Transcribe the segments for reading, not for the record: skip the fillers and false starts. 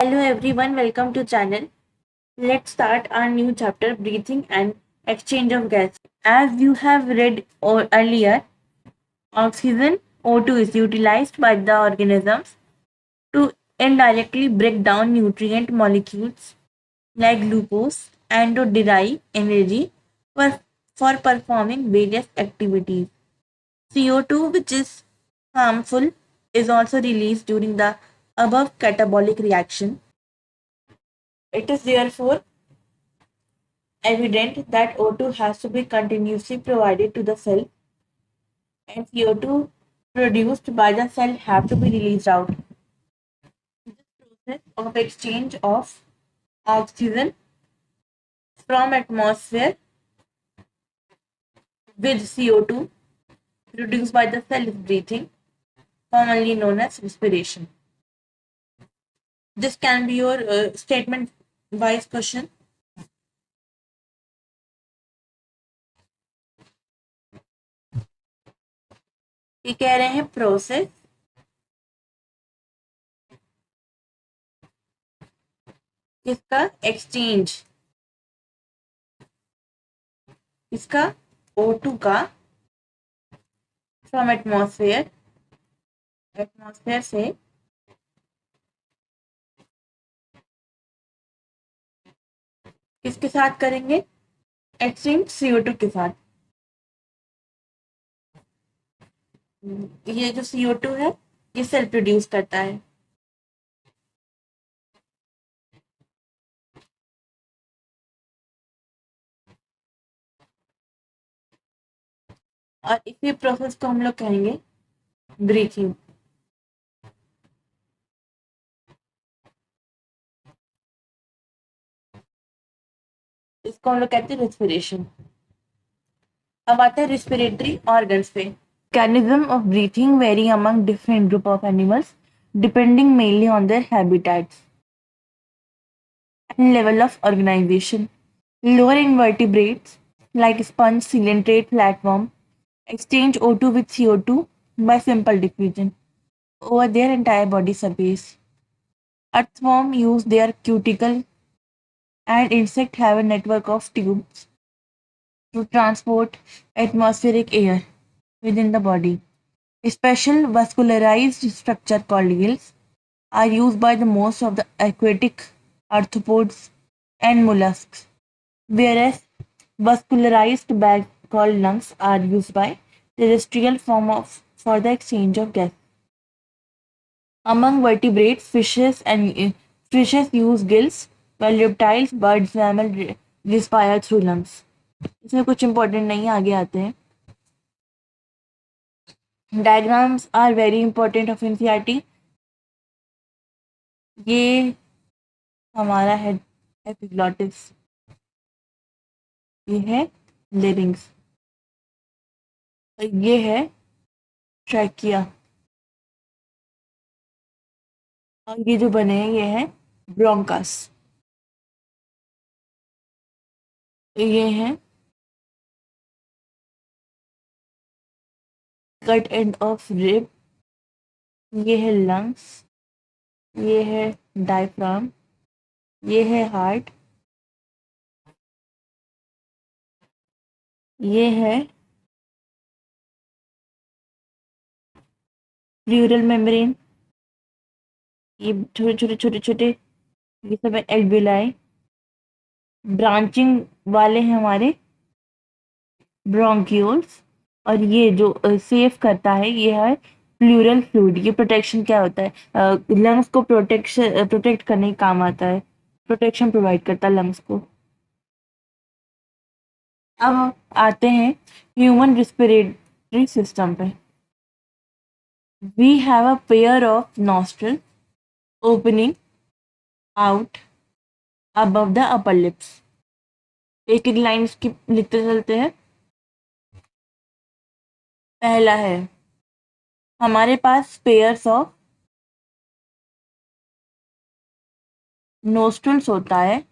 Hello everyone, welcome to channel. Let's start our new chapter, breathing and exchange of gas. As you have read earlier, oxygen O2 is utilized by the organisms to indirectly break down nutrient molecules like glucose and to derive energy for, for performing various activities. CO2, which is harmful, is also released during the above catabolic reaction. It is therefore evident that O2 has to be continuously provided to the cell and CO2 produced by the cell have to be released out. This process of exchange of oxygen from atmosphere with CO2 produced by the cell is breathing, commonly known as respiration. This can be your statement wise question. ये कह रहे हैं process किसका exchange इसका O2 का from atmosphere atmosphere से किसके साथ करेंगे एक्सचेंज CO2 के साथ। ये जो CO2 है ये सेल प्रोड्यूस करता है। और इसी प्रोसेस को हम लोग कहेंगे ब्रीथिंग। इसको हम लोग कहते हैं रेस्पिरेशन। अब आते हैं रेस्पिरेटरी ऑर्गन्स पे। Mechanism of breathing very among different group of animals depending mainly on their habitats and level of organization. Lower invertebrates like sponge, coelenterate, flatworm exchange O2 with CO2 by simple diffusion over their entire body surface. Earthworm use their cuticle and insect have a network of tubes to transport atmospheric air within the body. Special vascularized structure called gills are used by the most of the aquatic arthropods and mollusks, whereas vascularized bag called lungs are used by terrestrial form of for the exchange of gas. Among vertebrates, fishes use gills, while reptiles, birds, mammals respire through lungs. इसमें कुछ important नहीं है, आगे आते हैं। Diagrams are very important of NCERT. ये हमारा है एपिग्लॉटिस, ये है लेरिंग्स, ये है ट्रैकिया, और ये जो बने हैं ये है ब्रोंकास, ये है कट एंड ऑफ रिब, ये है लंग्स, ये है डायफ्राम, ये है हार्ट, ये है प्लूरल मेम्ब्रेन, ये छोटे छोटे छोटे छोटे ये सब है एल्विलाई। ब्रांचिंग वाले हैं हमारे ब्रोंक्यूल्स, और ये जो सेव करता है ये है प्लूरल फ्लूइड। ये प्रोटेक्शन क्या होता है, लंग्स को प्रोटेक्ट करने का काम आता है, प्रोटेक्शन प्रोवाइड करता है लंग्स को। अब आते हैं ह्यूमन रेस्पिरेटरी सिस्टम पे। We have a pair of nostril opening out above the upper lips। एक एक लाइन की लिखते चलते हैं। पहला है हमारे पास पेयर्स ऑफ नोस्ट्रल्स होता है,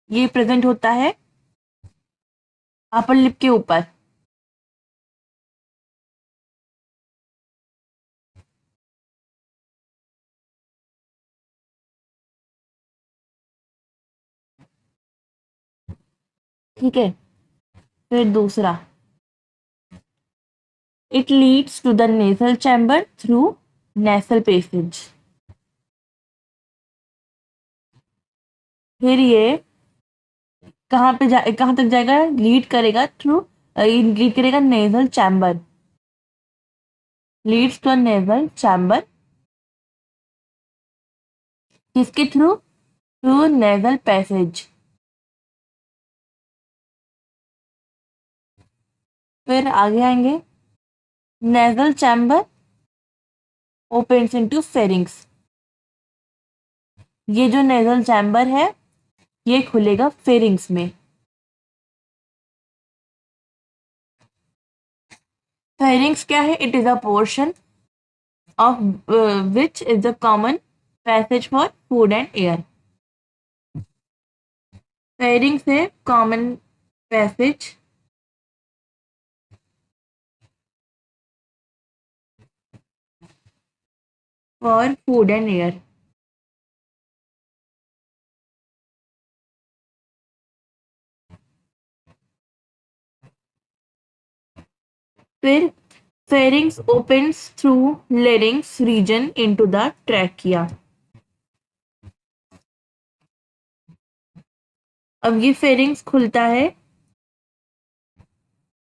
ये प्रेजेंट होता है अपर लिप के ऊपर। ठीक है। फिर दूसरा, it leads to the nasal chamber through nasal passage. फिर ये कहाँ तक जाएगा? लीड करेगा थ्रू, लीड करेगा nasal chamber, leads to nasal chamber, किसके थ्रू? Through nasal passage. फिर आगे आएंगे, nasal chamber opens into pharynx. ये जो नेजल चैम्बर है ये खुलेगा फेरिंग्स में। फेरिंग्स क्या है? It is a portion of which is the common passage for food and air. Pharynx है common passage for food and air. फिर pharynx opens through larynx region into the trachea। अब ये pharynx खुलता है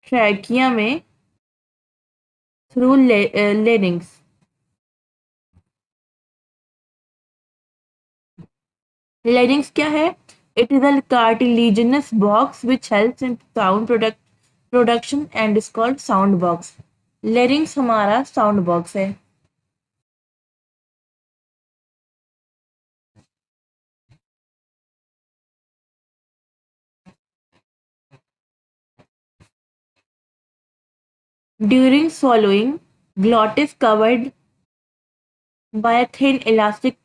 trachea में through larynx। larynx क्या है? It is a cartilaginous box which helps in sound production and is called sound box। larynx हमारा sound box है। During swallowing, glottis covered by a thin elastic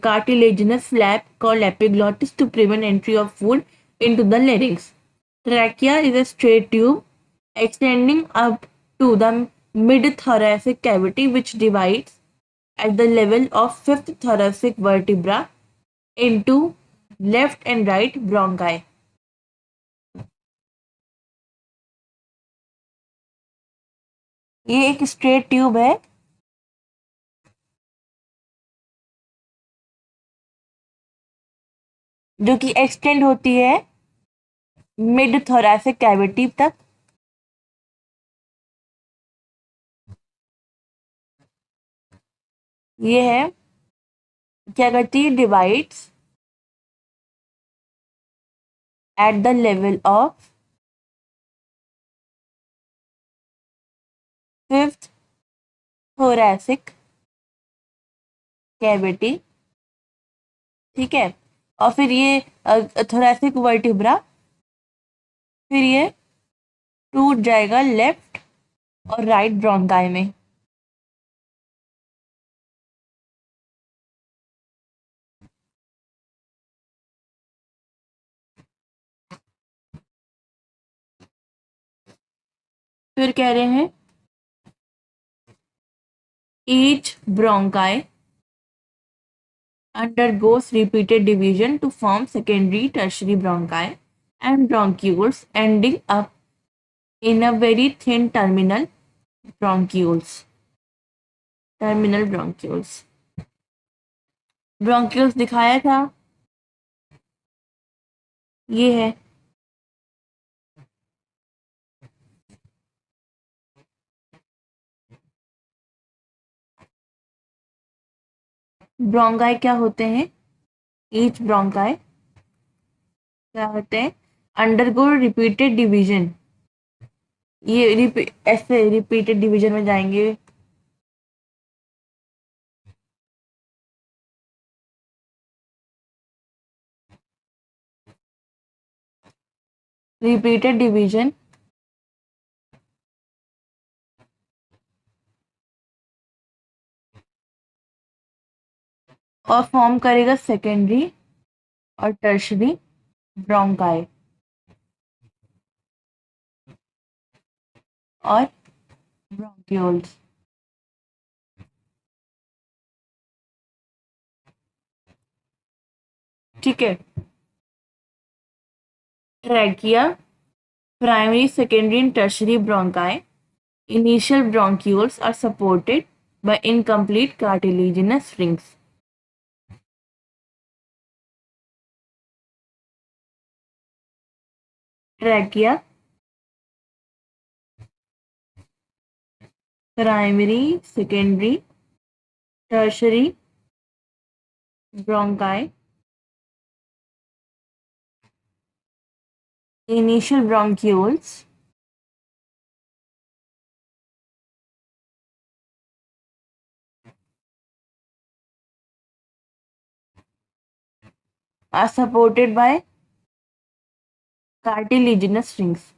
cartilaginous flap called epiglottis to prevent entry of food into the larynx। Trachea is a straight tube extending up to the mid-thoracic cavity which divides at the level of fifth thoracic vertebra into left and right bronchi। ये एक straight tube है जो कि extend होती है mid thoracic cavity तक। ये है, क्या करती है? Divides at the level of fifth thoracic cavity. ठीक है। और फिर ये thoracic वर्टिब्रा, फिर ये टूट जाएगा लेफ्ट और राइट ब्रोंकाई में। फिर कह रहे हैं each bronchi undergoes repeated division to form secondary tertiary bronchi and bronchioles ending up in a very thin bronchioles terminal bronchioles। bronchioles दिखाया था, ये है। ब्रोंकाई क्या होते हैं? ईच ब्रोंकाई क्या होते हैं? Undergo repeated division. ये ऐसे रिपीटेड डिवीजन में जाएंगे। रिपीटेड डिवीजन और फॉर्म करेगा सेकेंडरी और टर्शरी ब्रोंकाई और ब्रोंक्यूल्स। ठीक है। Trachea, primary, secondary, and tertiary bronchi. Initial bronchioles are supported by incomplete cartilaginous rings. Trachea, primary, secondary, tertiary bronchi. Initial bronchioles are supported by cartilaginous rings.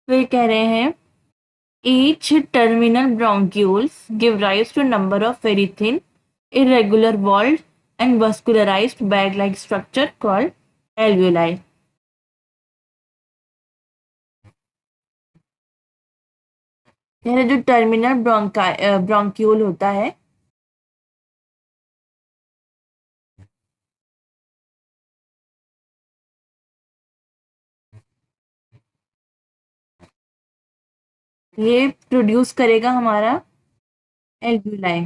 फिर कह रहे हैं each terminal bronchioles give rise to a number of very thin, irregular walled and vascularized bag-like structure called alveoli. यानी जो terminal bronchiole होता है ये produce करेगा हमारा एल्व्यूलाई।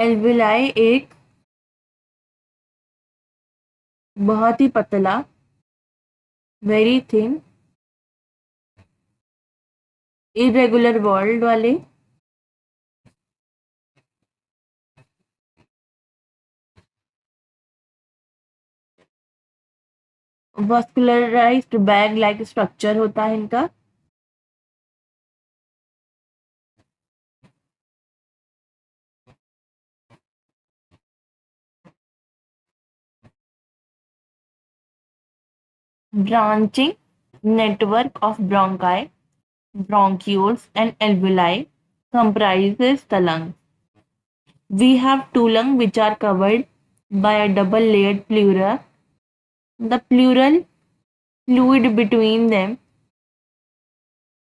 एल्व्यूलाई एक बहुत ही पतला, वेरी थिन, इरेगुलर वॉल्ड वाले वस्कुलराइज्ड बैग लाइक स्ट्रक्चर होता है इनका। Branching network of bronchi, bronchioles, and alveoli comprises the lung. We have two lungs which are covered by a double layered pleura. The pleural fluid between them,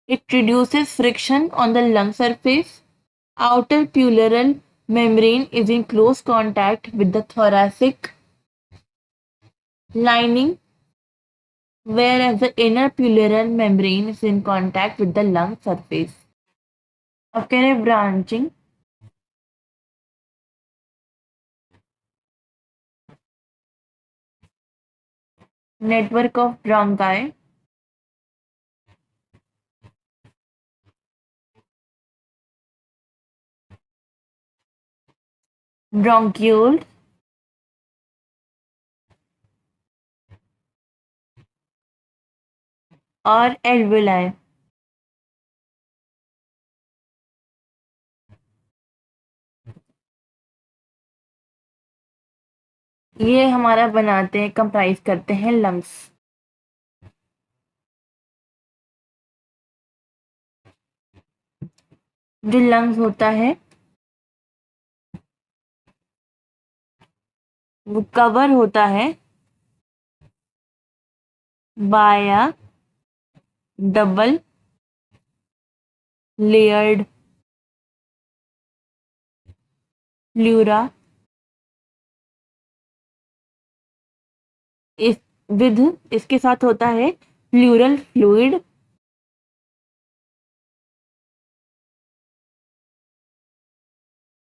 it reduces friction on the lung surface. Outer pleural membrane is in close contact with the thoracic lining, whereas the inner pleural membrane is in contact with the lung surface. अब कह रहे हैं branching. Network of bronchi, bronchioles, और alveoli। ये हमारा बनाते हैं, comprise करते हैं लंग्स। जो लंग्स होता है वो कवर होता है by a double layered pleura is with इसके साथ होता है प्लूरल फ्लूइड।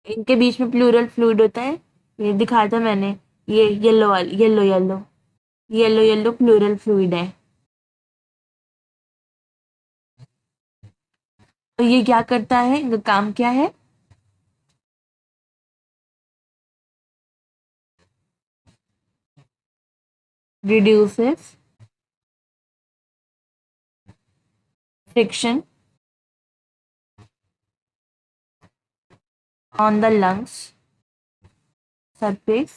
इनके बीच में प्लूरल फ्लूइड होता है, ये दिखाया था मैंने, ये येलो वाली yellow yellow yellow yellow pleural fluid है। तो ये क्या करता है, इनका काम क्या है? Reduces friction on the lungs surface,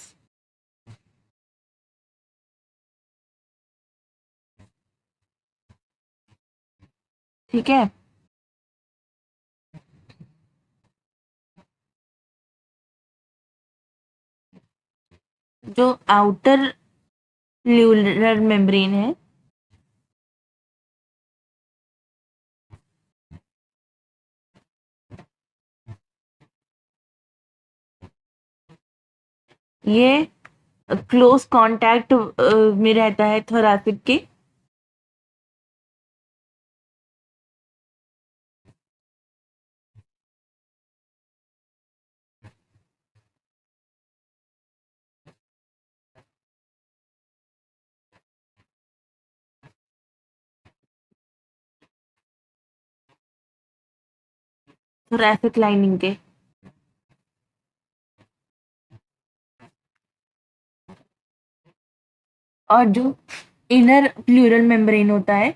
ठीक है। जो आउटर प्लूरल मेम्ब्रेन है ये क्लोज कांटेक्ट में रहता है थोरैसिक के। थोरैसिक लाइनिंग के। और जो इनर प्लूरल मेम्ब्रेन होता है,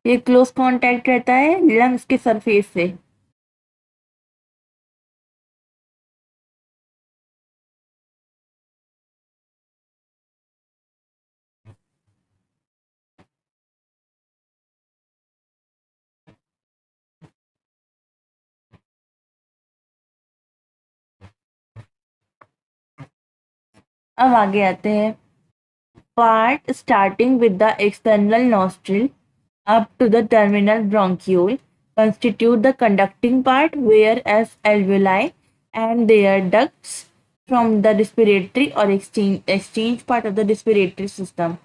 ये क्लोज कांटेक्ट रहता है लंग्स के सरफेस से। अब आगे आते हैं। Part starting with the external nostril up to the terminal bronchiole constitute the conducting part, whereas alveoli and their ducts from the respiratory or exchange part of the respiratory system.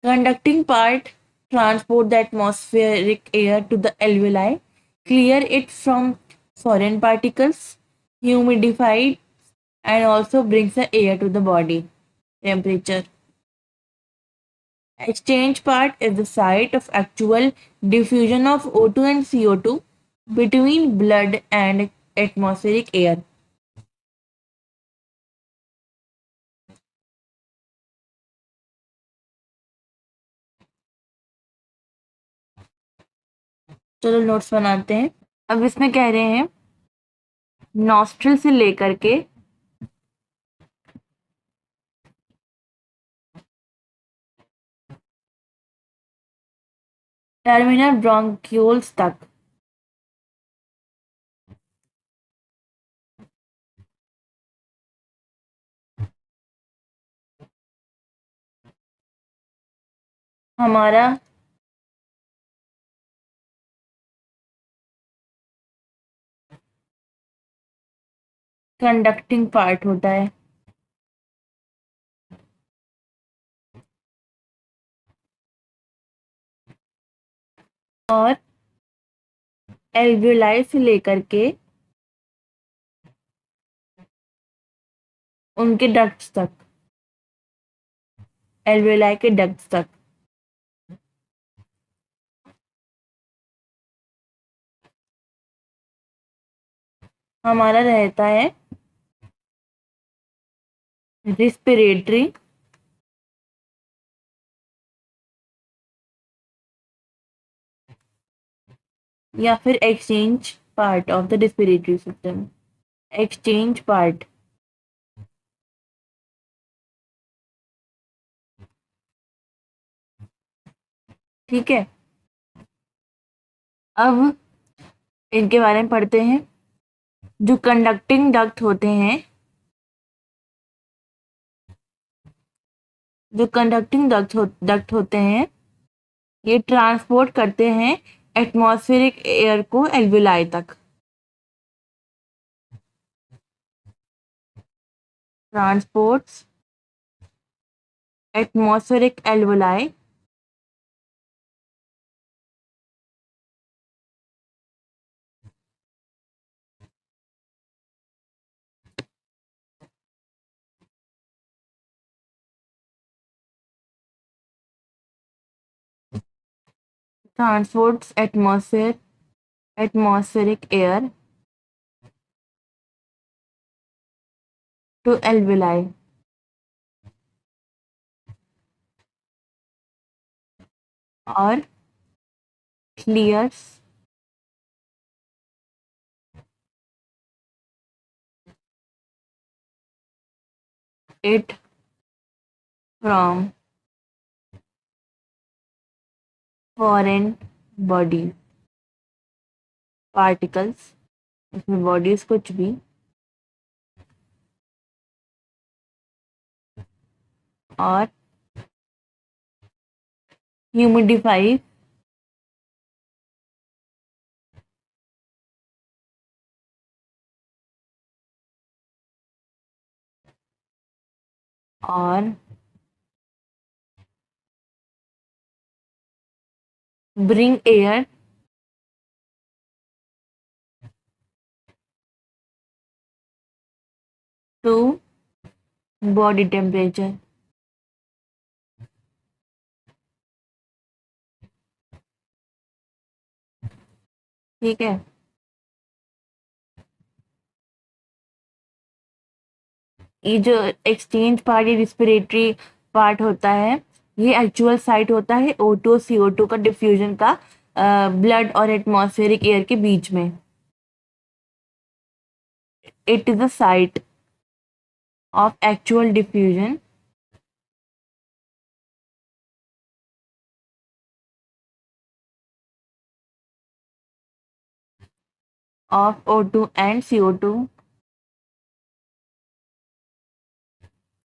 Conducting part transport the atmospheric air to the alveoli, clear it from foreign particles, humidify, and also brings the air to the body temperature. Exchange part is the site of actual diffusion of O2 and CO2 between blood and atmospheric air. चलो notes बनाते हैं। अब इसमें कह रहे हैं nostril से लेकर के टर्मिनल ब्रोंक्यूल्स तक हमारा कंडक्टिंग पार्ट होता है। और एल्वियोलाई से लेकर के उनके डक्ट्स तक, एल्वियोलाई के डक्ट्स तक हमारा रहता है रिस्पिरेटरी या फिर exchange part of the respiratory system. Exchange part. ठीक है, अब इनके बारे में पढ़ते हैं। जो कंडक्टिंग डक्ट होते हैं, जो कंडक्टिंग डक्ट होते हैं, ये ट्रांसपोर्ट करते हैं एटमॉस्फेरिक एयर को एल्वियोलाई तक। Transports atmospheric alveoli transports atmospheric air to alveoli और clears it from foreign body particles इसमें बॉडीज कुछ भी, और ह्यूमिडिफाई और bring air to body temperature। ठीक है, ये जो एक्सचेंज पार्ट या रिस्पिरेटरी पार्ट होता है, ये एक्चुअल साइट होता है O2 CO2 का डिफ्यूजन का ब्लड और एटमॉस्फेरिक एयर के बीच में। It is the site of actual diffusion of O2 and CO2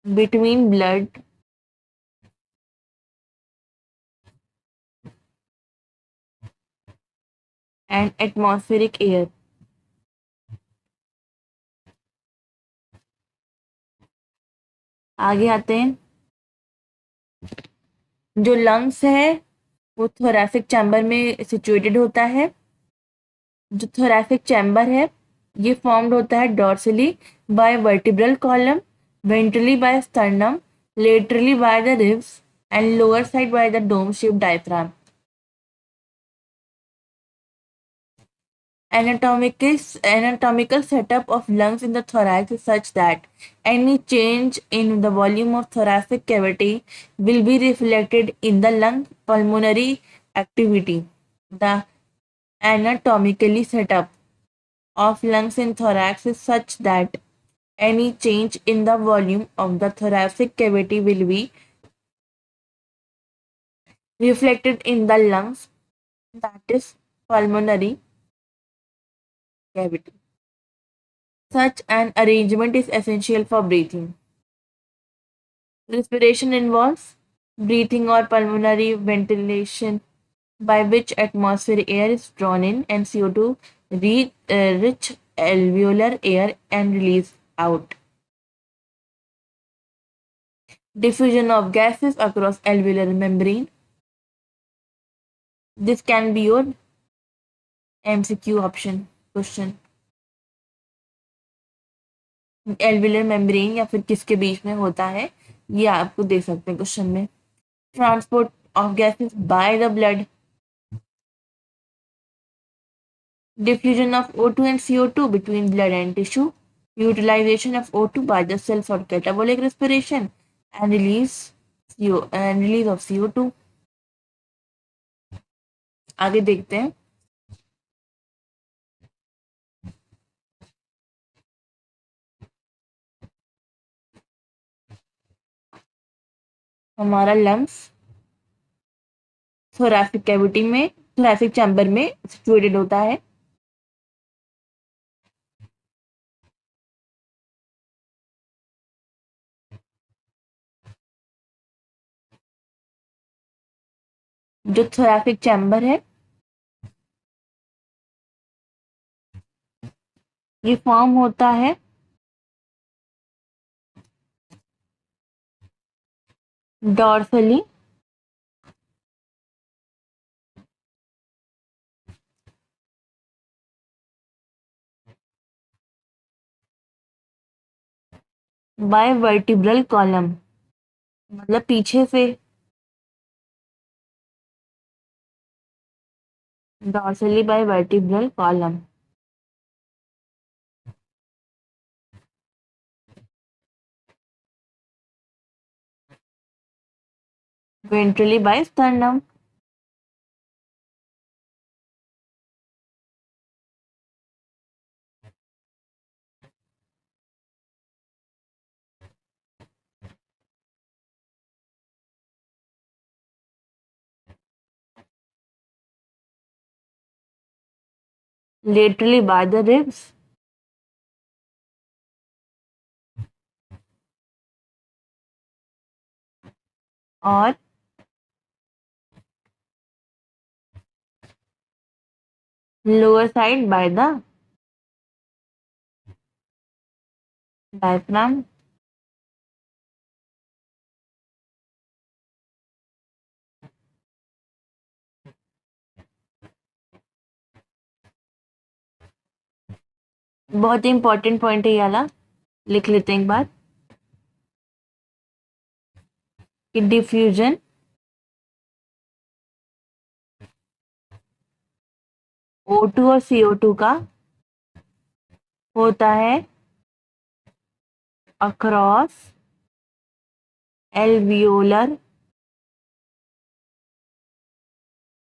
between blood and atmospheric air। आगे आते हैं, जो लंग्स है वो थोरैसिक चैम्बर में सिचुएटेड होता है। जो थोरैसिक चैम्बर है ये फॉर्म्ड होता है dorsally by vertebral column, ventrally by sternum, laterally by the ribs and lower side by the dome shaped diaphragm। Anatomical setup of lungs in the thorax is such that any change in the volume of thoracic cavity will be reflected in the lung pulmonary activity। The anatomically setup of lungs in thorax is such that any change in the volume of the thoracic cavity will be reflected in the lungs, that is pulmonary cavity। Such an arrangement is essential for breathing. Respiration involves breathing or pulmonary ventilation by which atmospheric air is drawn in and CO2 rich alveolar air and released out। Diffusion of gases across alveolar membrane. This can be your MCQ option question। Alveolar membrane या फिर किसके बीच में होता है, ये आपको दे सकते हैं क्वेश्चन में। Transport of gases by the blood. Diffusion of O2 and CO2 between blood and tissue, utilization of O2 by the cell for catabolic respiration, and release of CO2। आगे देखते हैं, हमारा लंग्स थोरैसिक कैविटी में, thoracic chamber में situated होता है। जो thoracic chamber है ये फॉर्म होता है डॉर्सली बाय वर्टिब्रल कॉलम, मतलब पीछे से, dorsally by vertebral column, ventrally by sternum। laterally by the ribs, or lower side by the diaphragm. बहुत ही इंपॉर्टेंट पॉइंट है ये वाला, लिख लेते हैं एक बार कि डिफ्यूजन O2 और CO2 का होता है अक्रॉस एल्वियोलर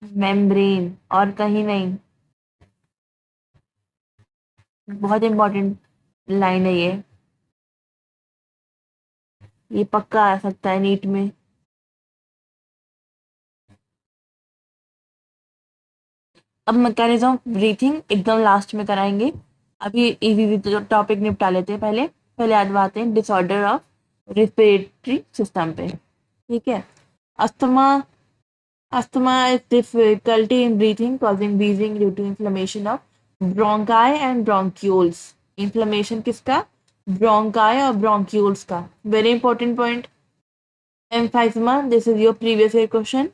मेम्ब्रेन और कहीं नहीं। बहुत इंपॉर्टेंट लाइन है ये पक्का आ सकता है नीट में। अब मैकेनिज्म ऑफ ब्रीथिंग एकदम लास्ट में कराएंगे, अभी इजी जो टॉपिक निपटा लेते हैं पहले। पहले आज आते हैं डिसऑर्डर ऑफ रेस्पिरेटरी सिस्टम पे। ठीक है। Asthma, asthma is difficulty in breathing causing wheezing due to inflammation of bronchi and bronchioles. Inflammation किसका? ब्रोंकाई और ब्रोंक्यूल्स का। Very important point. Emphysema, this is your previous year question.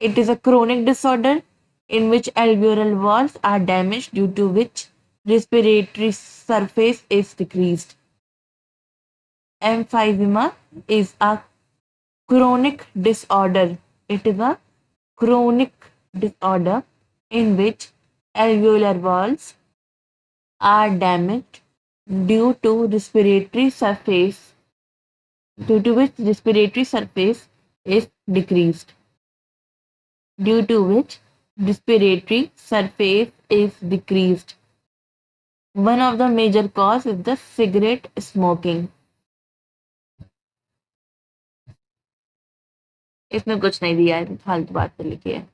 It is a chronic disorder in which alveolar walls are damaged due to which respiratory surface is decreased. Emphysema is a chronic disorder. It is a chronic disorder in which alveolar walls are damaged due to respiratory surface due to which respiratory surface is decreased. Due to which respiratory surface is decreased. One of the major cause is the cigarette smoking. इसमें कुछ नहीं दिया है, फालतू बात तो लिखी है।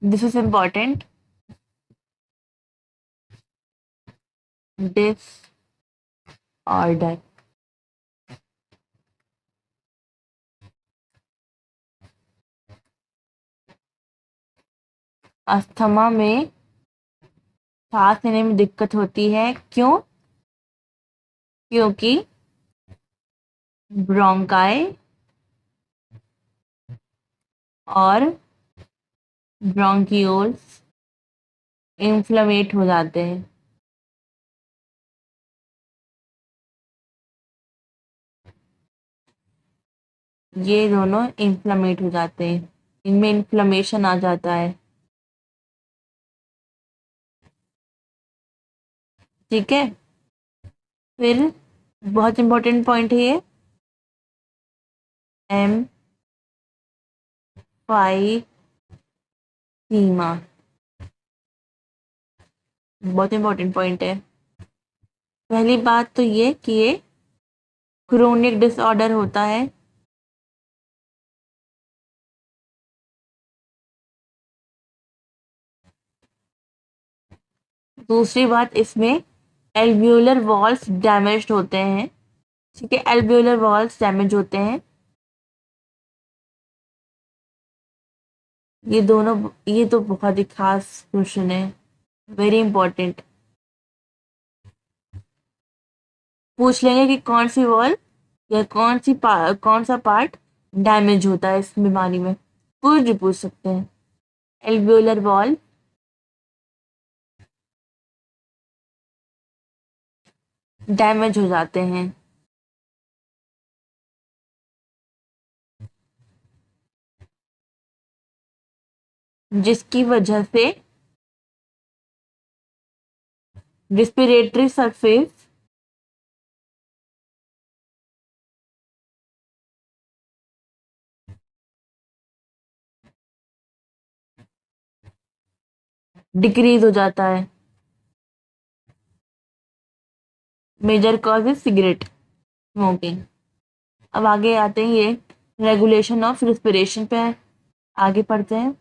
This is important. Disorder, asthma में सांस लेने में दिक्कत होती है, क्यों? क्योंकि ब्रोंकाई और ब्रोंक्यूल्स इन्फ्लेमेट हो जाते हैं। ये दोनों इन्फ्लेमेट हो जाते हैं, इनमें इन्फ्लेमेशन आ जाता है। ठीक है। फिर बहुत इंपॉर्टेंट पॉइंट है ये, एम्फाइसीमा, बहुत इंपॉर्टेंट पॉइंट है। पहली बात तो ये कि ये क्रोनिक डिसऑर्डर होता है। दूसरी बात, इसमें एल्वियोलर वॉल्स डैमेज्ड होते हैं। ठीक है, एल्वियोलर वॉल्स डैमेज होते हैं। ये दोनों, ये तो बहुत ही खास क्वेश्चन है, वेरी इंपॉर्टेंट। पूछ लेंगे कि कौन सी वॉल या कौन सा पार्ट डैमेज होता है इस बीमारी में, कुछ भी पूछ सकते हैं। एल्वियोलर वॉल डैमेज हो जाते हैं, जिसकी वजह से रिस्पिरेटरी सरफेस डिक्रीज हो जाता है। Major cause is cigarette smoking. अब आगे आते हैं, ये रेगुलेशन ऑफ रिस्पिरेशन पे है, आगे पढ़ते हैं।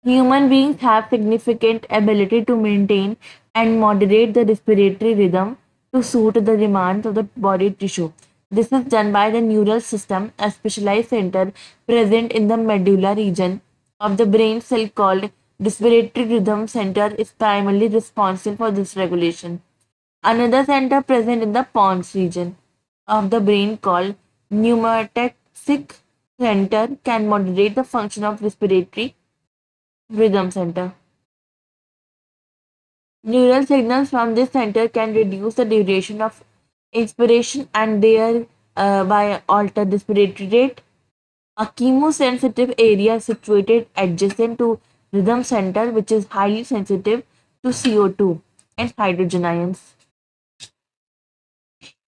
Human beings have significant ability to maintain and moderate the respiratory rhythm to suit the demands of the body tissue. This is done by the neural system, a specialized center present in the medulla region of the brain cell called respiratory rhythm center is primarily responsible for this regulation. Another center present in the pons region of the brain called pneumatic center can moderate the function of respiratory rhythm center. Neural signals from this center can reduce the duration of inspiration and thereby alter respiratory rate. A chemosensitive area situated adjacent to rhythm center, which is highly sensitive to CO2 and hydrogen ions.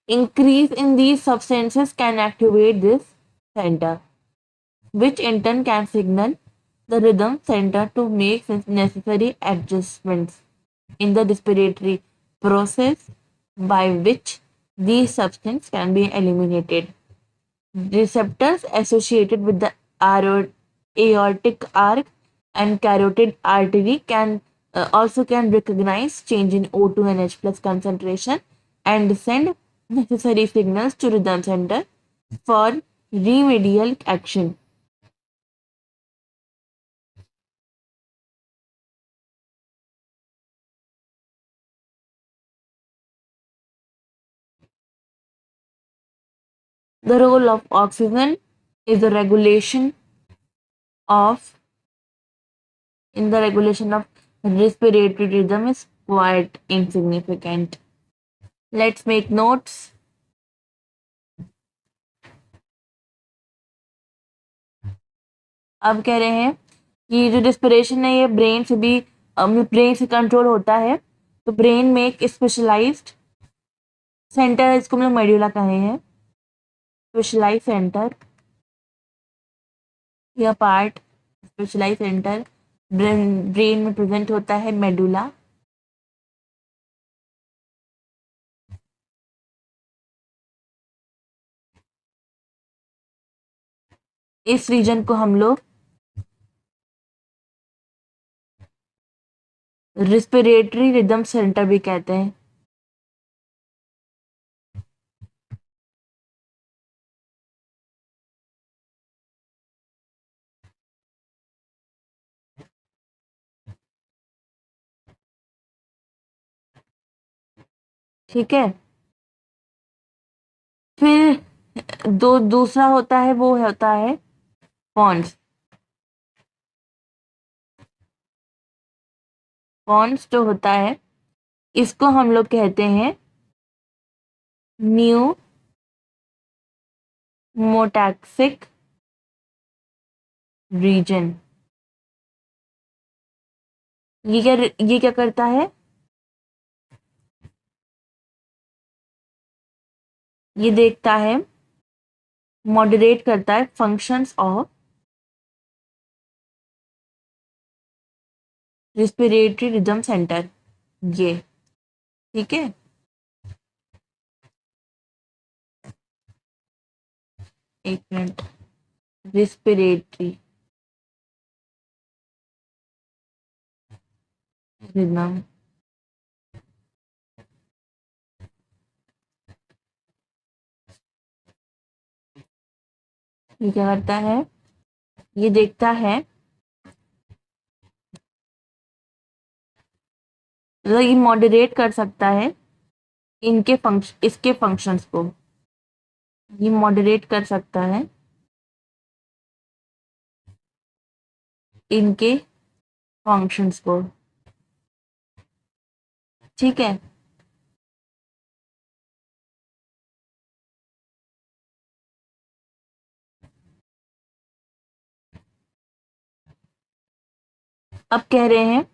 Increase in these substances can activate this center, which in turn can signal the rhythm center to make necessary adjustments in the respiratory process by which these substances can be eliminated. Receptors associated with the aortic arc and carotid artery can also can recognize change in O2 and H plus concentration and send necessary signals to rhythm center for remedial action. The role of oxygen is the regulation of in the regulation of respiratory rhythm is quite insignificant. Let's make notes. अब कह रहे हैं कि जो respiration है ये brain से control होता है। तो ब्रेन में एक स्पेशलाइज्ड सेंटर है, इसको हम लोग मेड्यूला कहे हैं। स्पेशलाइज सेंटर या पार्ट स्पेशलाइज सेंटर ब्रेन में प्रेजेंट होता है मेडुला। इस रीजन को हम लोग रिस्पिरेटरी रिदम सेंटर भी कहते हैं। ठीक है, फिर दूसरा होता है वो होता है पॉन्स। पॉन्स जो होता है इसको हम लोग कहते हैं न्यू मोटैक्सिक रीजन। ये क्या करता है? ये देखता है, मॉडरेट करता है functions of respiratory rhythm centre. ये ठीक है। एक मिनट, रिस्पिरेटरी रिदम ये क्या करता है? ये देखता है, मतलब ये मॉडरेट कर सकता है इसके फंक्शंस को। ये मॉडरेट कर सकता है इनके फंक्शंस को। ठीक है, अब कह रहे हैं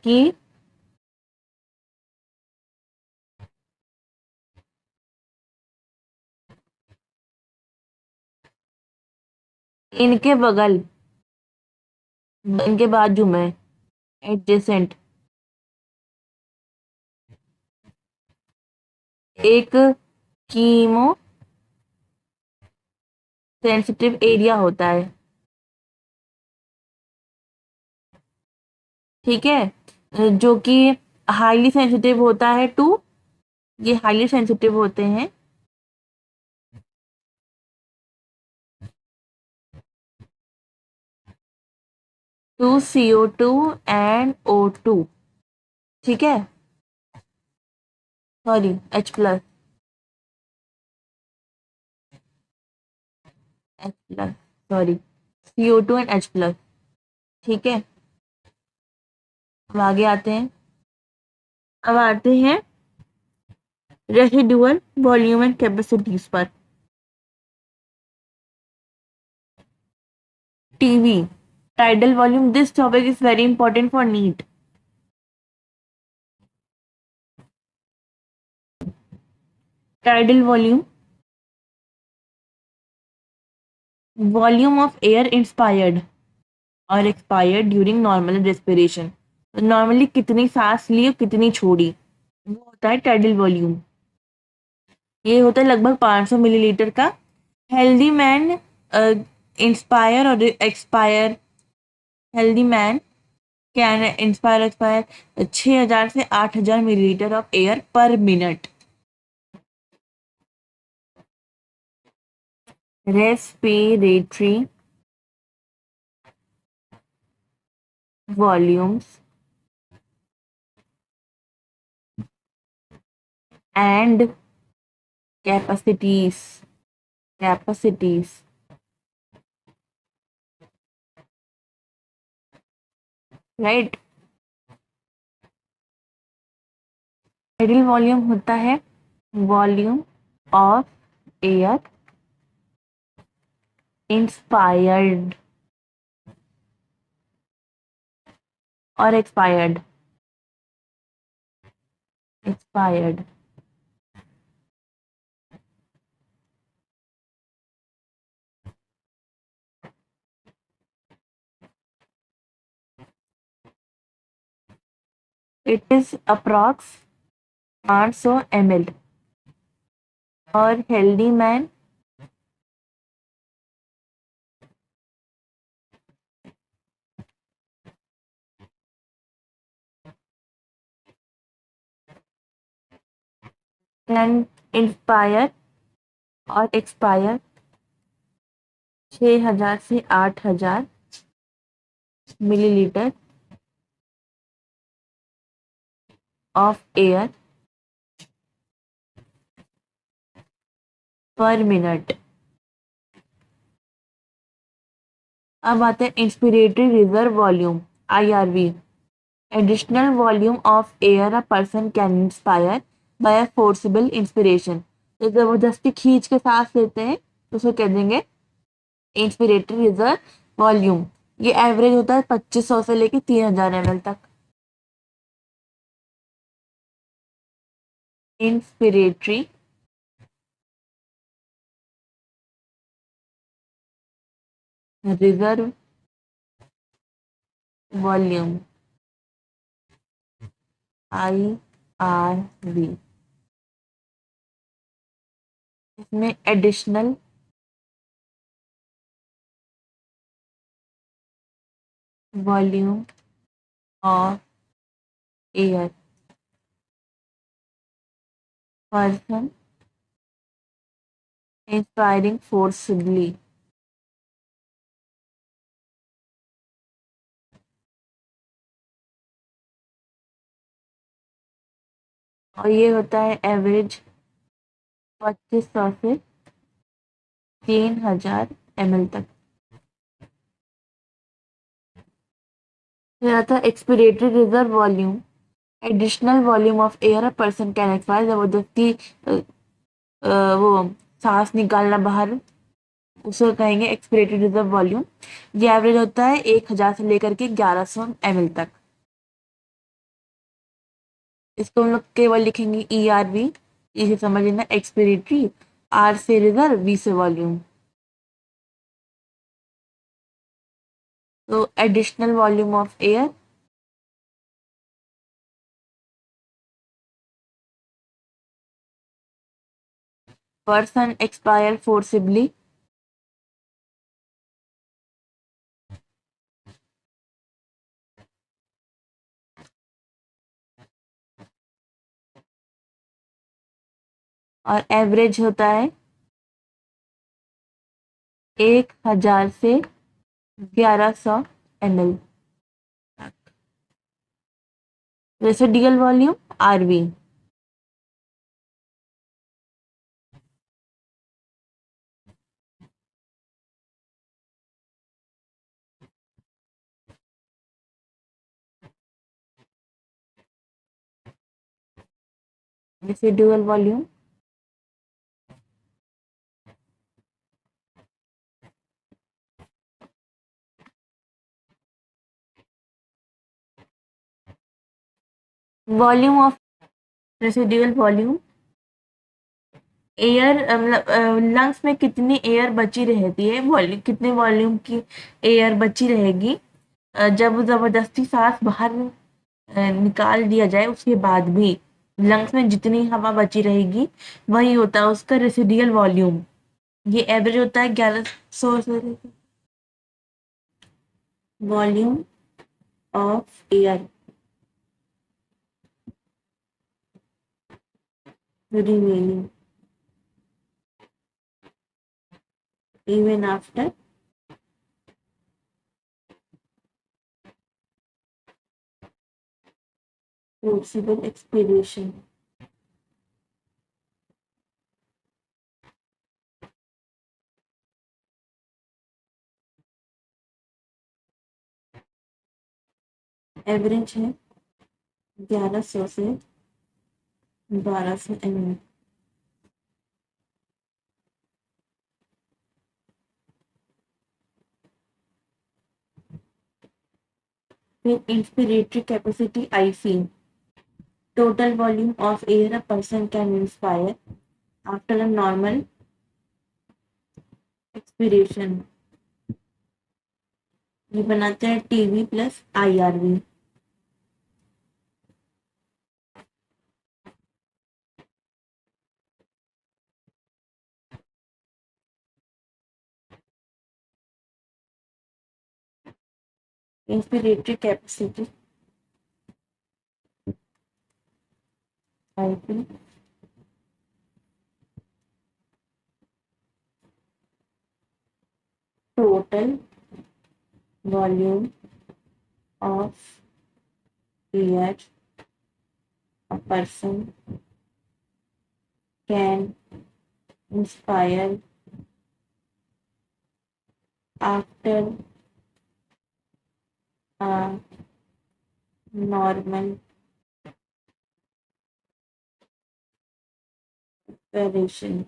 कि इनके बगल इनके बाजू में एडजेसेंट एक कीमो सेंसिटिव एरिया होता है। ठीक है, जो कि हाईली सेंसिटिव होता है टू, ये हाईली सेंसिटिव होते हैं टू CO2 एंड O2। ठीक है, sorry H+, H+, sorry CO2 and H+। ठीक है, अब आगे आते हैं। अब आते हैं रेसिडुअल वॉल्यूम एंड कैपेसिटीज पर। TV, tidal volume, this topic is very important for NEET. Tidal volume, volume of air inspired और expired during normal respiration। Normally कितनी सांस ली और कितनी छोड़ी, वो होता है टाइडल वॉल्यूम। ये होता है लगभग 500 मिलीलीटर का। हेल्दी मैन इंस्पायर और expire, healthy man can inspire expire 6000 से 8000 मिलीलीटर ऑफ एयर पर minute. Respiratory volumes and capacities, capacities, right. Ideal volume होता है वॉल्यूम ऑफ एयर इंस्पायर्ड और expired, expired. It is approx 500 ml और healthy man can inspire और expire 6000 से 8000 millilitre of air पर minute. अब आते हैं inspiratory reserve volume, IRV, additional volume of air a person can inspire by forcible inspiration. तो जबरदस्ती खींच के सांस लेते हैं तो उसे कह देंगे इंस्पिरेटरी रिजर्व वॉल्यूम। ये एवरेज होता है 2500 से लेके 3000 ml तक। इंस्पिरेटरी रिजर्व वॉल्यूम, IRV, इसमें additional volume of air person inspiring forcibly, और ये होता है एवरेज 2500 से 3000 ml तक। फिर आता है expiratory reserve volume, additional volume of air a person can expire, जबरदस्ती वो सांस निकालना बाहर, उसे कहेंगे एक्सपिरेटरी रिजर्व वॉल्यूम। ये एवरेज होता है 1000 से लेकर के 1100 ml तक। इसको हम लोग केवल लिखेंगे ERV, इसे समझ लेना एक्सपिरेटरी, R से रिजर्व, V से वॉल्यूम। तो additional volume of air person expire forcibly और एवरेज होता है 1000 से 1100 ml। Residual volume RV. Residual volume volume of residual volume air मतलब लंग्स में कितनी एयर बची रहती है, वॉल्यूम कितने वॉल्यूम की एयर बची रहेगी जब जबरदस्ती सांस बाहर निकाल दिया जाए उसके बाद भी लंग्स में जितनी हवा बची रहेगी वही होता है उसका रेसिडुअल वॉल्यूम। ये एवरेज होता है 1100 से volume of air remaining even after forcible expiration। Average है 1100 से 1200 ml। फिर inspiratory capacity IC, total volume of air a person can inspire after a normal expiration। ये बनाते हैं TV plus IRV. Inspiratory capacity IP total volume of air a person can inspire after a normal expiration।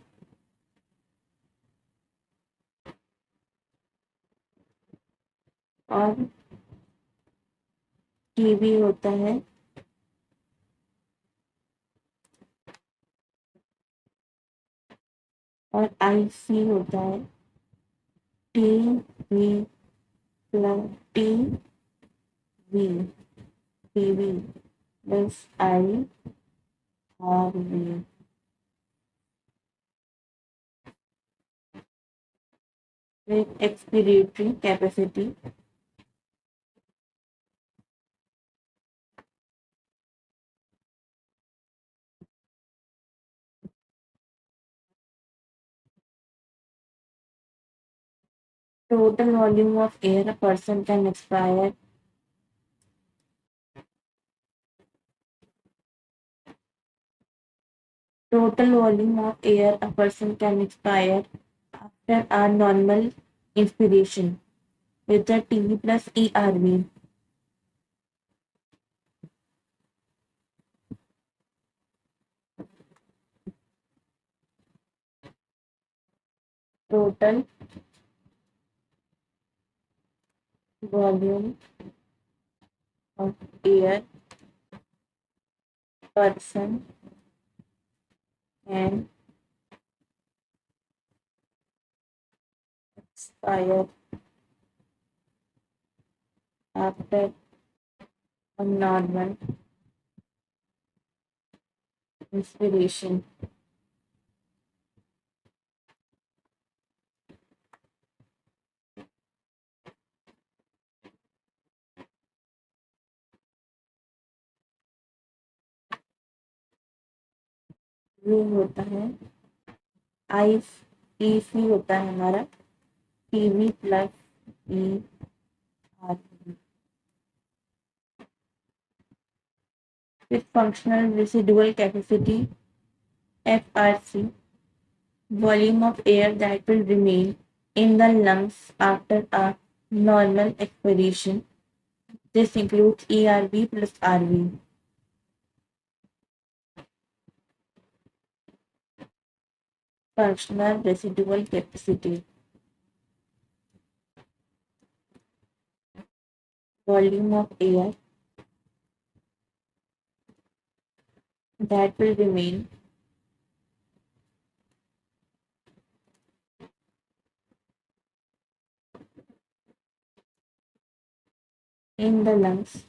और TV होता है और IC होता है T V plus T V TV plus I R V. Expiratory capacity total volume of air a person can expire total volume of air a person can expire after a normal inspiration with the TV plus ERV। Total volume of air person can expire after a normal inspiration ये होता है आई ई सी होता है हमारा TV plus E R. with functional residual capacity FRC, volume of air that will remain in the lungs after a normal expiration. This includes ERV plus RV. Functional residual capacity, volume of air that will remain in the lungs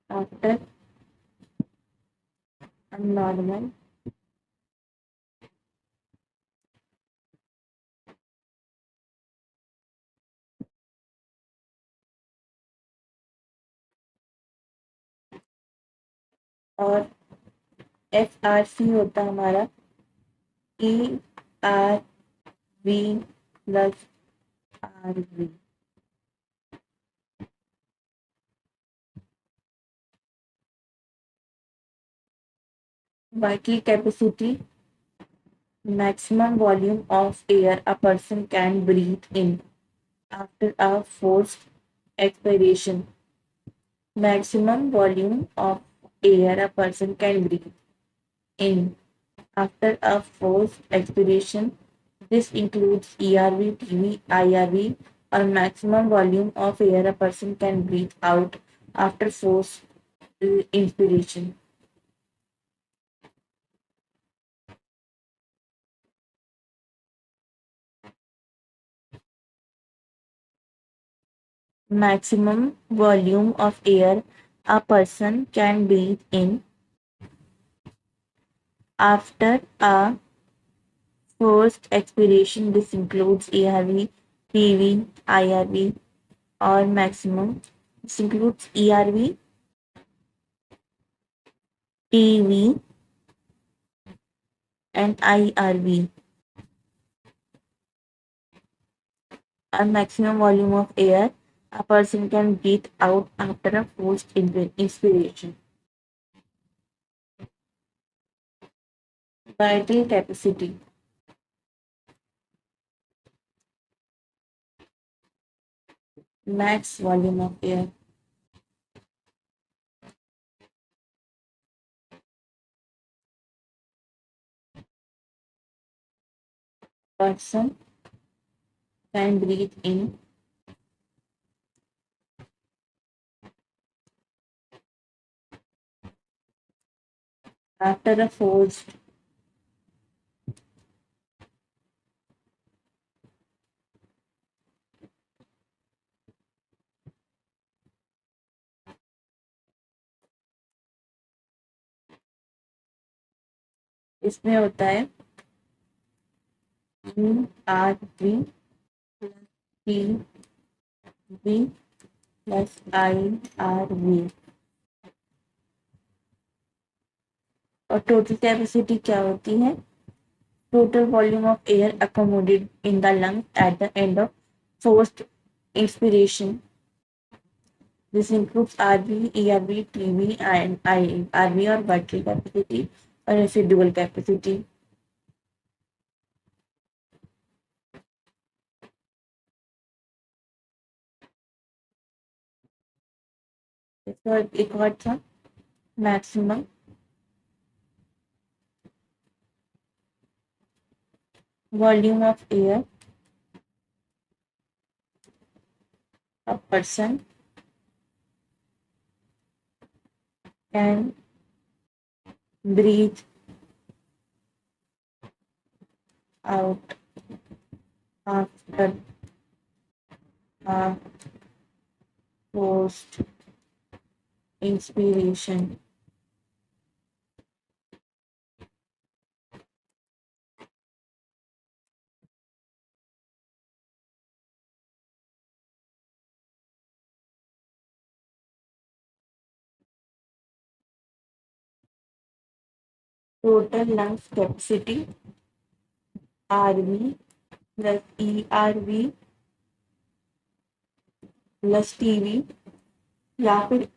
after a normal और FRC होता है हमारा ERV plus RV. Vital capacity, maximum volume of air a person can breathe in after a forced expiration. Maximum volume of air a person can breathe in after a forced expiration. This includes ERV, TB, IRV, or maximum volume of air a person can breathe out after forced inspiration. Maximum volume of air a person can breathe in after a forced expiration. This includes ARV, PV, IRV, or maximum. This includes ERV, PV, and IRV. A maximum volume of air a person can breathe out after a forced inspiration. Vital capacity. Max volume of air. Person can breathe in after a forced इसमें होता है ERV T V plus IRV और total capacity क्या होती है? Total volume of air accommodated in the lung at the end of forced inspiration. This includes RV, ERV, TB and IRV और battery capacity और residual capacity. एक और था maximum volume of air a person can breathe out after a forced inspiration. total lungs capacity RV plus ERV plus TV या फिर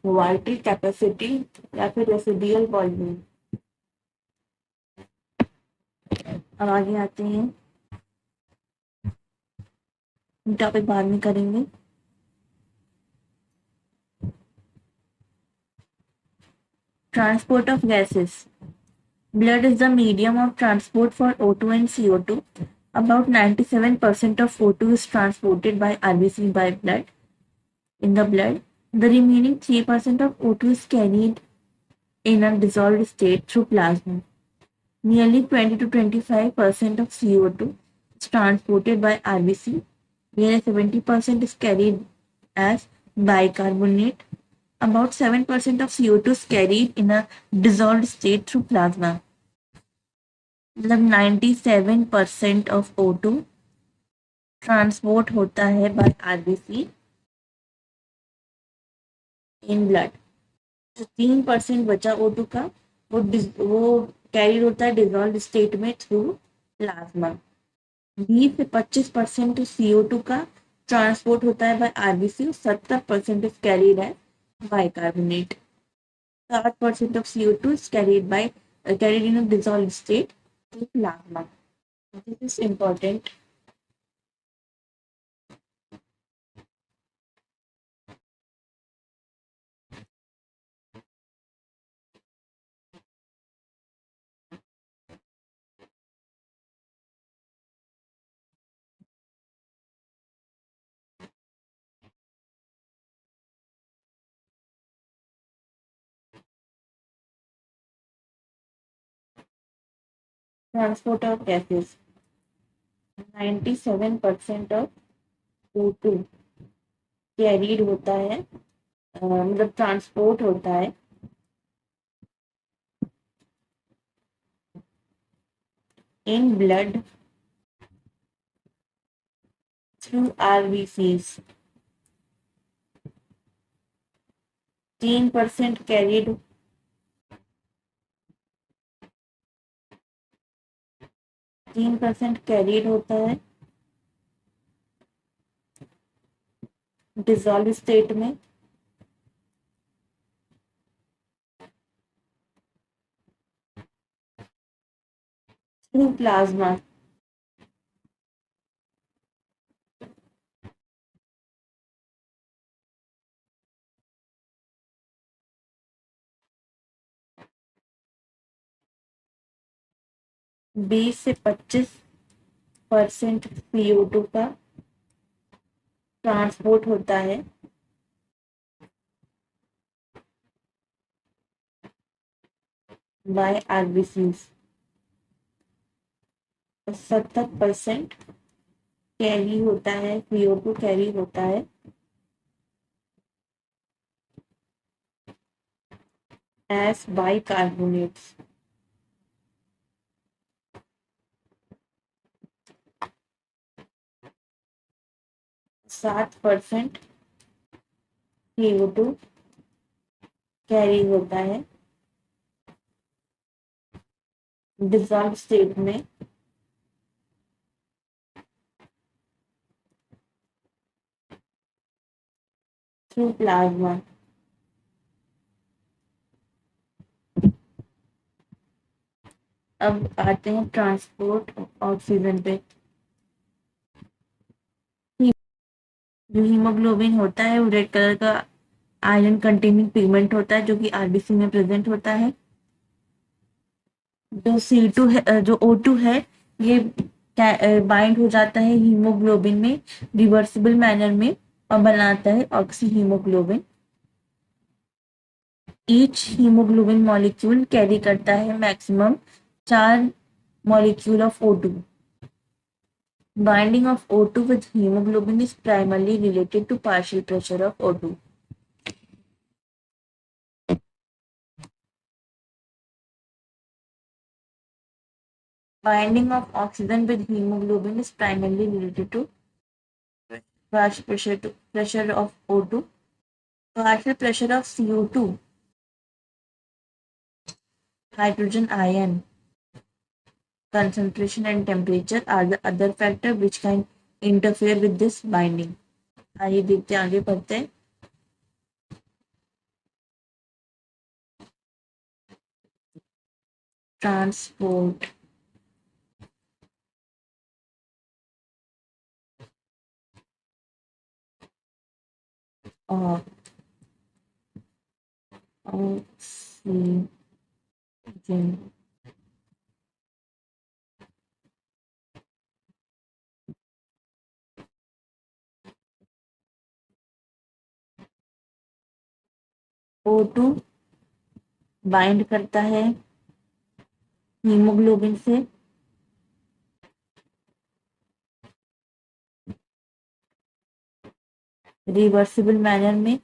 vital capacity या फिर residual volume. अब आगे आते हैं, टॉपिक बाद में करेंगे। Transport of gases. Blood is the medium of transport for O2 and CO2. About 97% of O2 is transported by RBC by blood in the blood. The remaining 3% of O2 is carried in a dissolved state through plasma. Nearly 20 to 25% of CO2 is transported by RBC, whereas 70% is carried as bicarbonate. About 7% of CO2 is carried in a dissolved state through plasma. मतलब 97% of O2 transport होता है bye RBC in blood. जो 3% बचा O2 का वो carry होता है dissolve state में थ्रू प्लाज्मा। 20 से 25% CO2 का ट्रांसपोर्ट होता है बाय आरबीसी। 70% इज कैरीड है bicarbonate. 60% of CO2 is carried in a dissolved state through plasma. This is important. Transport of gases. 97% of O2 carried होता है, मतलब ट्रांसपोर्ट होता है in blood through RBCs. 3% carried 3% carried होता है dissolve state में through plasma. बीस से 25% CO2 का ट्रांसपोर्ट होता है बाय आरबीसीज। 70% कैरी होता है, CO2 कैरी होता है एज बाइकार्बोनेट्स। 7% CO2 कैरी होता है डिसॉल्व स्टेट में थ्रू प्लाज्मा। अब आते हैं ट्रांसपोर्ट ऑक्सीजन पे। जो हीमोग्लोबिन होता है वो रेड कलर का आयरन कंटेनिंग पिगमेंट होता है जो कि आरबीसी में प्रेजेंट होता है। जो C2 है, जो O2 है, ये बाइंड हो जाता है हीमोग्लोबिन में रिवर्सिबल मैनर में और बनाता है oxy haemoglobin. Each haemoglobin molecule carry करता है maximum 4 molecule of O2। Binding of O2 with hemoglobin is primarily related to partial pressure of O2. Binding of oxygen with hemoglobin is primarily related to partial pressure of O2. Partial pressure of CO2 Hydrogen ion concentration and temperature are the other factor which can interfere with this binding. आइए देखते हैं, आगे बढ़ते हैं. Transport of oxygen. O2 bind करता है haemoglobin से reversible manner में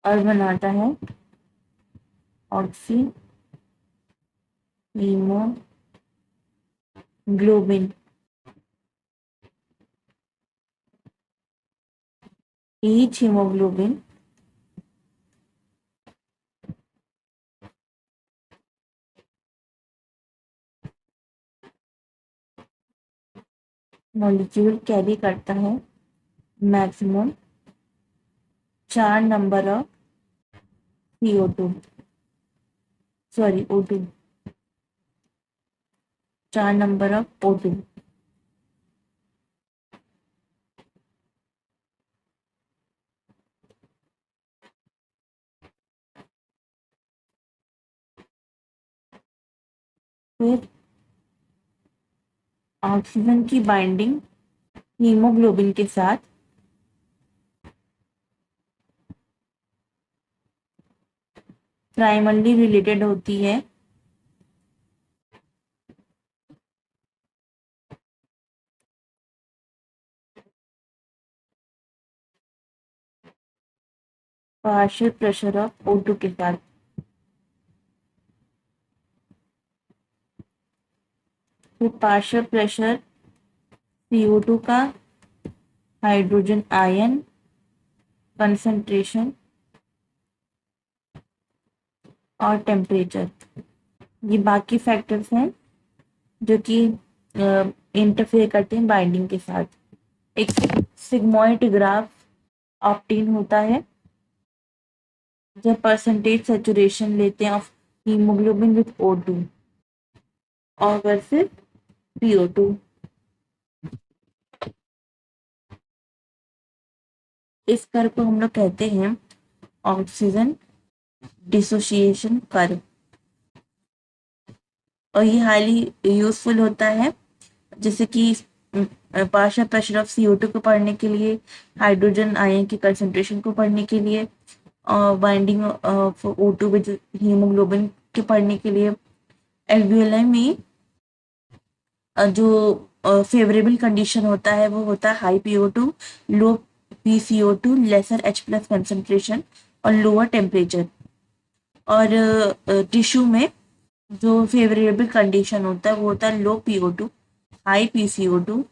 और बनाता है oxy haemoglobin. each hemoglobin molecule carry करता है maximum 4 number of CO2, sorry O2, 4 number of O2. फिर ऑक्सीजन की बाइंडिंग हीमोग्लोबिन के साथ प्राइमरली रिलेटेड होती है पार्शियल प्रेशर ऑफ O2 के साथ. फिर पार्शियल प्रेशर CO2 का हाइड्रोजन आयन कंसंट्रेशन और टेम्परेचर, ये बाकी फैक्टर्स हैं जो कि इंटरफेयर करते हैं बाइंडिंग के साथ. एक सिग्मोइड ग्राफ ऑप्टेन होता है जब परसेंटेज सेचुरेशन लेते हैं ऑफ हीमोग्लोबिन विथ O2 और वर्सेस PO2. इस कर्व को हम लोग कहते हैं ऑक्सीजन डिसोसिएशन कर्व, और ये हाईली यूजफुल होता है जैसे कि पार्शियल प्रेशर ऑफ CO2 को पढ़ने के लिए, हाइड्रोजन आयन की कंसंट्रेशन को पढ़ने के लिए, binding of O2 with haemoglobin के पढ़ने के लिए. एल्वियोलाई में जो फेवरेबल कंडीशन होता है वो होता है high PO2, low PCO2, lesser H+ concentration और लोअर टेम्परेचर. और टिश्यू में जो फेवरेबल कंडीशन होता है वो होता है low PO2, high PCO2,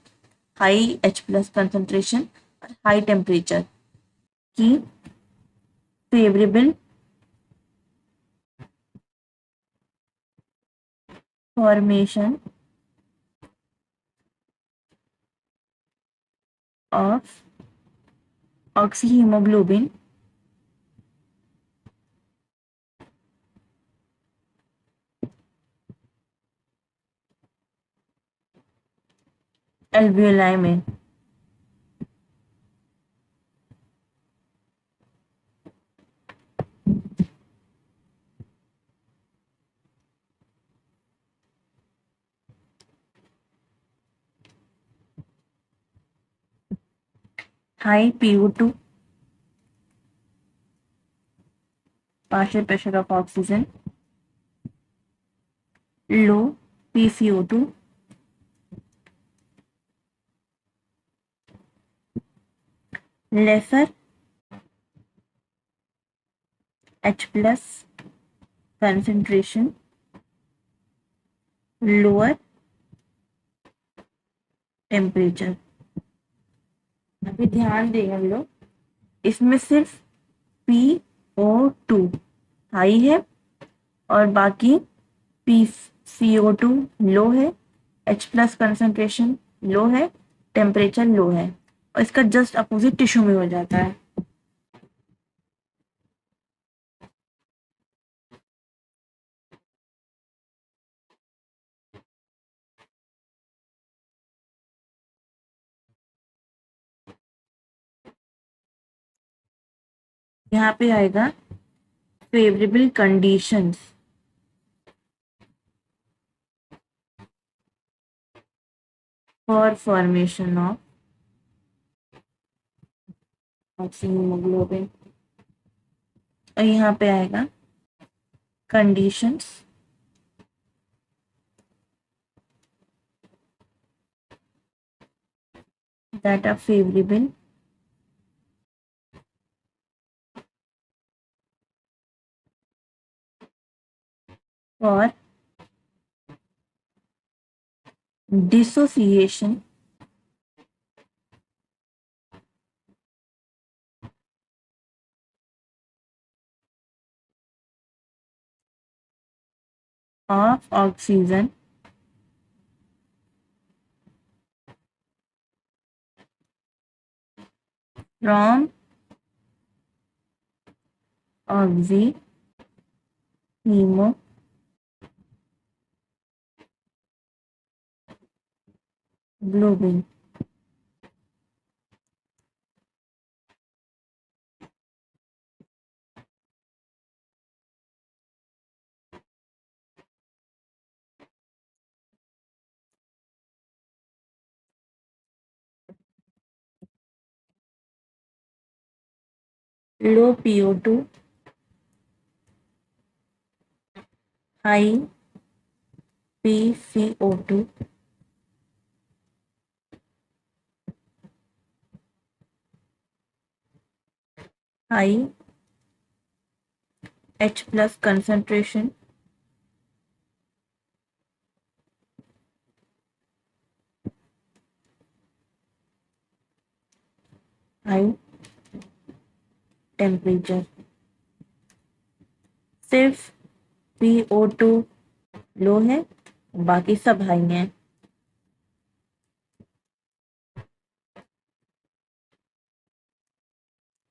high H+ concentration और हाई टेम्परेचर की favourable formation of oxyhaemoglobin alveoli में. High PO2 partial pressure of oxygen, low PCO2, lesser H+ concentration, lower temperature. अभी ध्यान दें हम लोग, इसमें सिर्फ PO2 हाई है और बाकी PCO2 लो है, H+ कंसंट्रेशन लो है, टेम्परेचर लो है, और इसका जस्ट अपोजिट टिश्यू में हो जाता है। यहाँ पे आएगा favourable conditions for formation of haemoglobin, और यहाँ पे आएगा conditions that are favorable for dissociation of oxygen from oxyhemoglobin low PO2 high PCO2 high H+ concentration high temperature। सिर्फ PO2 लो है, बाकी सब हाई हैं।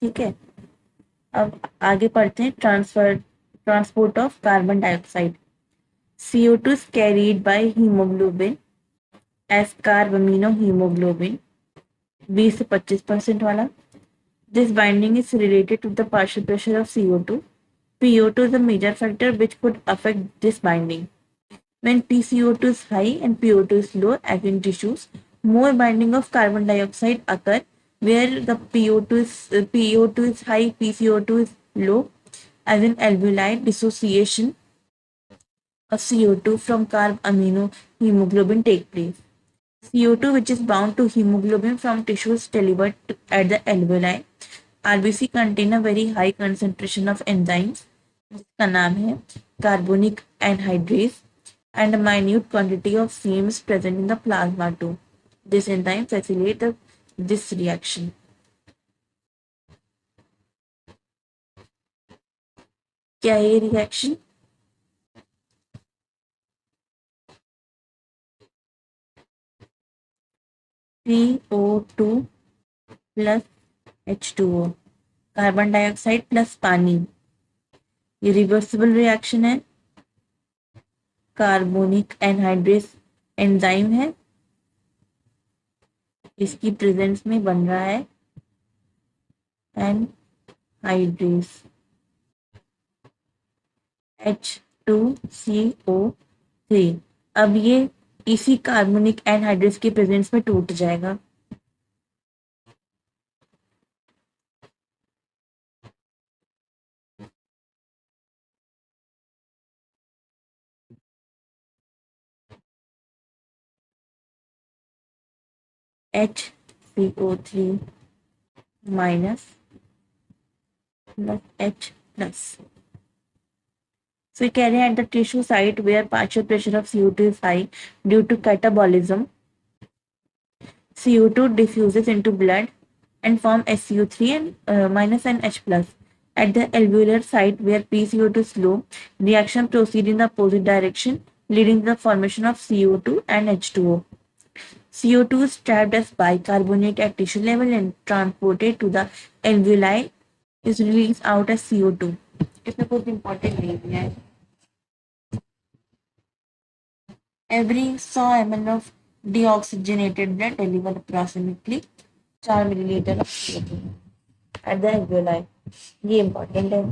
ठीक है, अब आगे पढ़ते हैं transport of carbon dioxide. CO2 is carried by hemoglobin as carbaminohemoglobin 20 से 25% वाला। This binding is related to the partial pressure of CO2. PO2 is a major factor which could affect this binding. When PCO2 is high and PO2 is low, as in tissues, more binding of carbon dioxide occur. Where the PO2 is high, PCO2 is low, as in alveoli, dissociation of CO2 from carbaminohemoglobin take place. CO2 which is bound to hemoglobin from tissues delivered at the alveoli. RBC contain a very high concentration of enzymes जिसका नाम है carbonic anhydrase and a minute quantity of same is present in the plasma too. This enzyme facilitates this reaction. क्या है ये reaction? CO2 plus H2O, carbon dioxide plus पानी। ये reversible reaction है, carbonic anhydrase enzyme है, इसकी presence में बन रहा है एनहाइड्रेस H2CO3। अब ये इसी कार्बोनिक एनहाइड्रेस की प्रेजेंस में टूट जाएगा। HCO3 minus plus H plus. So we carry at the tissue site where partial pressure of CO2 is high due to catabolism. CO2 diffuses into blood and form SCO3 and minus and H plus. At the alveolar site where PCO2 is low, reaction proceeds in the opposite direction, leading to the formation of CO2 and H2O. CO2 is trapped as bicarbonate at tissue level and transported to the alveoli is released out as CO2. इसमें कुछ important नहीं दिया है. Every 100 ml of deoxygenated blood deliver approximately 4 milliliter of CO2 at the alveoli. ये important है.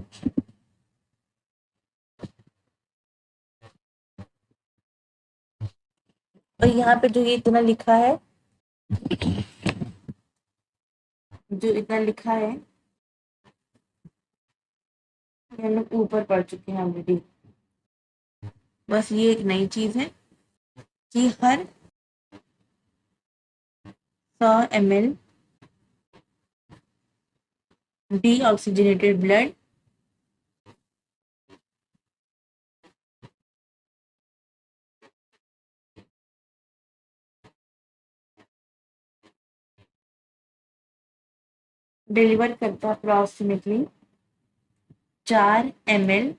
और यहाँ पे जो ये इतना लिखा है, जो इतना लिखा है, हम लोग ऊपर पढ़ चुके हैं ऑलरेडी. बस ये एक नई चीज है कि हर 100 ml deoxygenated blood डिलीवर करता approximately 4 ml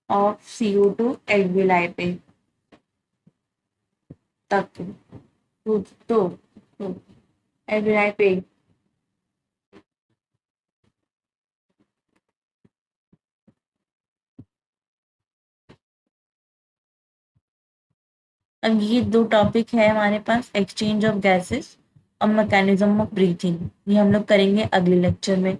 of CO2 alveoli पे तक. तो एल्वियोलाई पे अब ये दो टॉपिक है हमारे पास, एक्सचेंज ऑफ गैसेस और मैकेनिज्म ऑफ ब्रीथिंग. ये हम लोग करेंगे अगले लेक्चर में.